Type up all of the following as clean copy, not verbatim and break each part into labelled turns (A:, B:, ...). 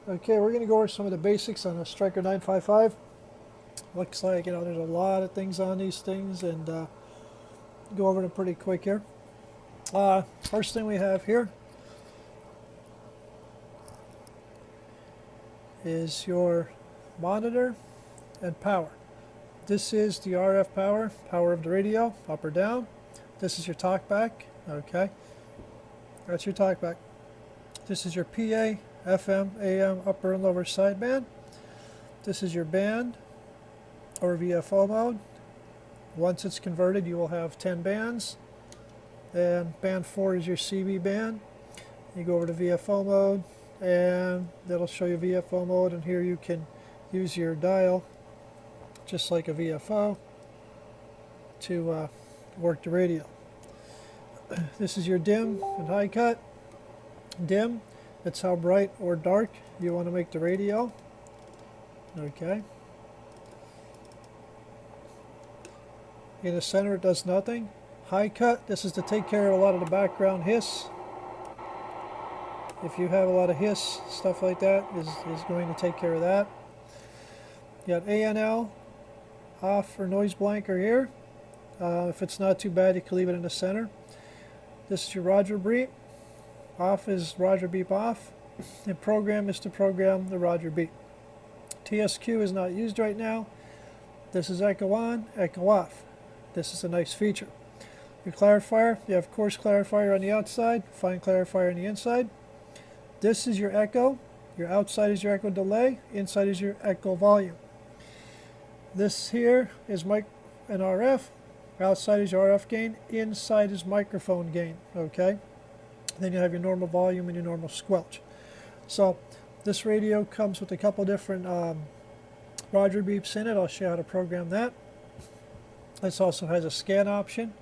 A: Okay, we're going to go over some of the basics on a Stryker 955. Looks like, there's a lot of things on these things, and go over them pretty quick here. First thing we have here is your monitor and power. This is the RF power of the radio, up or down. This is your talkback, okay? That's your talkback. This is your PA, FM, AM, upper and lower sideband. This is your band, or Vfo mode. Once it's converted, you will have 10 bands. And band 4 is your CB band. You go over to Vfo mode, and that'll show you Vfo mode, and here you can use your dial, just like a VFO, to work the radio. This is your dim and high cut. Dim, that's how bright or dark you want to make the radio. Okay. In the center, it does nothing. High cut, this is to take care of a lot of the background hiss. If you have a lot of hiss, stuff like that is going to take care of that. You got ANL, off or noise blanker here. If it's not too bad, you can leave it in the center. This is your Roger beep. Off is Roger beep off. And program is to program the Roger beep. TSQ is not used right now. This is echo on, echo off. This is a nice feature. Your clarifier, you have coarse clarifier on the outside, fine clarifier on the inside. This is your echo. Your outside is your echo delay, inside is your echo volume. This here is mic and RF. Outside is your RF gain, inside is microphone gain, okay? Then you have your normal volume and your normal squelch. So this radio comes with a couple different Roger beeps in it. I'll show you how to program that. This also has a scan option.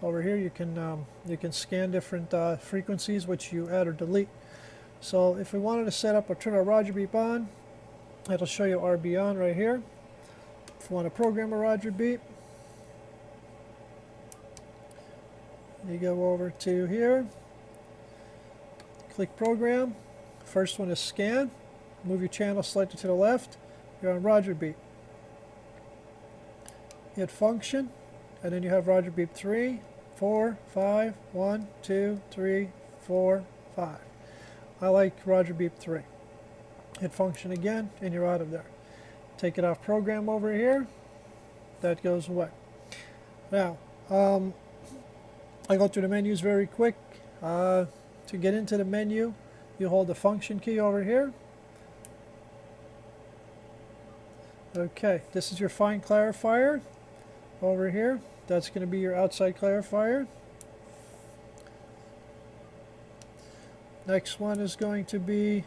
A: Over here you can scan different frequencies which you add or delete. So if we wanted to set up or turn our Roger beep on, it'll show you RB on right here. If you want to program a Roger beep, you go over to here, click program. First one is scan. Move your channel selected to the left. You're on Roger beep. Hit function, and then you have Roger beep 3, 4, 5, 1, 2, 3, 4, 5. I like Roger beep 3. Hit function again, and you're out of there. Take it off program over here. That goes away. Now, I go through the menus very quick. To get into the menu, you hold the function key over here. Okay, this is your fine clarifier over here. That's going to be your outside clarifier. Next one is going to be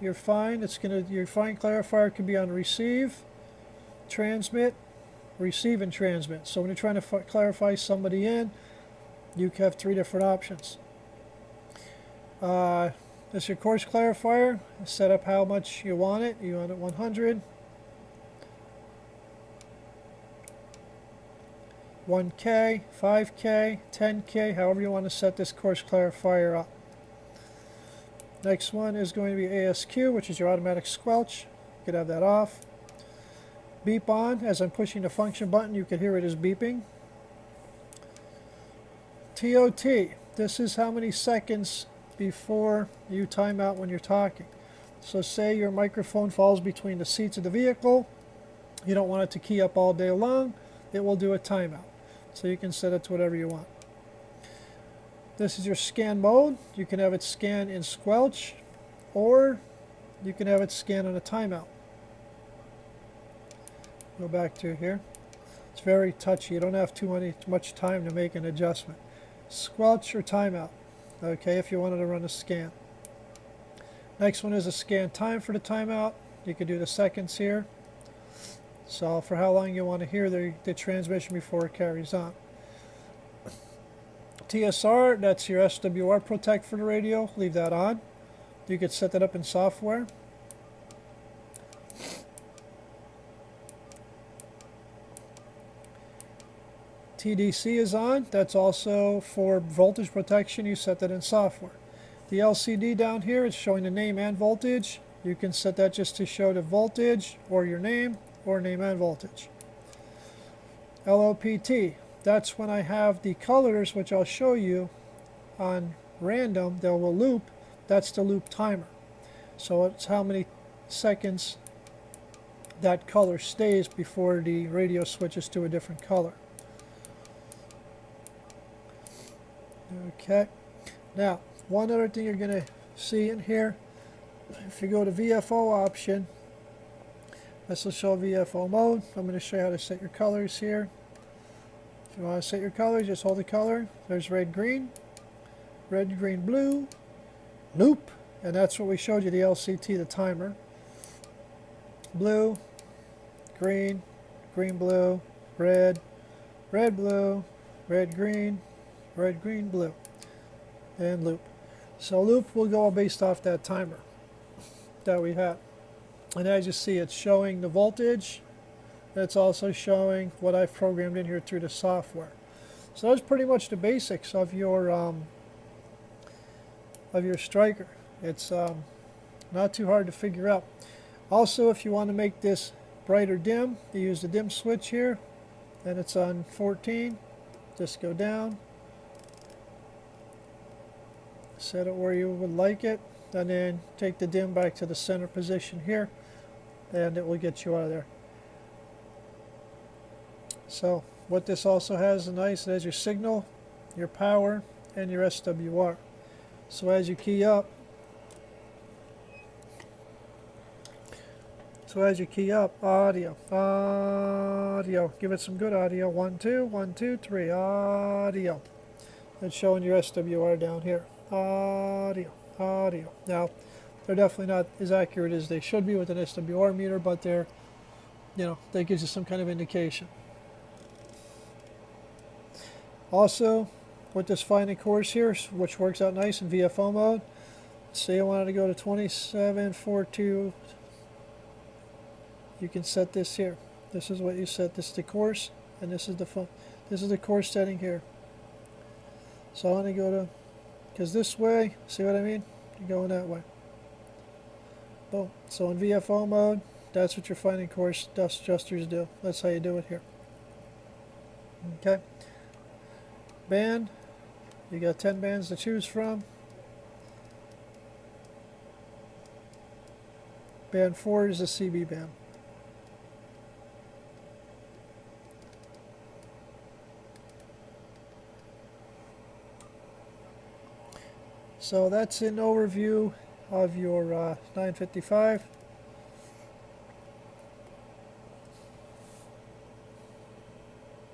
A: your fine. Your fine clarifier can be on receive, transmit, receive, and transmit. So when you're trying to clarify somebody in, you have 3 different options. This is your coarse clarifier. Set up how much you want it. You want it 100, 1K, 5K, 10K, however you want to set this coarse clarifier up. Next one is going to be ASQ, which is your automatic squelch. You could have that off. Beep on. As I'm pushing the function button, you can hear it is beeping. TOT. This is how many seconds before you time out when you're talking. So say your microphone falls between the seats of the vehicle. You don't want it to key up all day long. It will do a timeout. So you can set it to whatever you want. This is your scan mode. You can have it scan in squelch, or you can have it scan on a timeout. Go back to here. It's very touchy. You don't have too much time to make an adjustment. Squelch or timeout. Okay, if you wanted to run a scan. Next one is a scan time for the timeout. You can do the seconds here. So for how long you want to hear the transmission before it carries on. TSR, that's your SWR protect for the radio. Leave that on. You could set that up in software. TDC is on. That's also for voltage protection. You set that in software. The LCD down here is showing the name and voltage. You can set that just to show the voltage or your name or name and voltage. LOPT, that's when I have the colors, which I'll show you on random, that will loop. That's the loop timer. So it's how many seconds that color stays before the radio switches to a different color. Okay, now one other thing you're going to see in here, if you go to VFO option, this will show VFO mode. I'm going to show you how to set your colors here. If you want to set your colors, just hold the color. There's red, green, blue, loop, and that's what we showed you, the LCT, the timer. Blue, green, blue, red, blue, green, blue, and loop. So loop will go based off that timer that we have. And as you see, it's showing the voltage. It's also showing what I've programmed in here through the software. So that's pretty much the basics of your Stryker. It's not too hard to figure out. Also, if you want to make this bright or dim, you use the dim switch here, and it's on 14. Just go down, set it where you would like it, and then take the dim back to the center position here, and it will get you out of there. So what this also has is nice, it has your signal, your power, and your SWR. So as you key up, audio, give it some good audio, 1, 2, 1, 2, 3, audio. It's showing your SWR down here, audio. Now, they're definitely not as accurate as they should be with an SWR meter, but they're, that gives you some kind of indication. Also, with this finding course here, which works out nice in VFO mode, say I wanted to go to 2742, you can set this here. This is what you set. This is the course, and this is the course setting here. So I want to go to, because this way, see what I mean? You're going that way. Boom. So in VFO mode, that's what your finding course dust adjusters do. That's how you do it here. Okay. Band, you got 10 bands to choose from. Band 4 is a CB band. So that's an overview of your 955.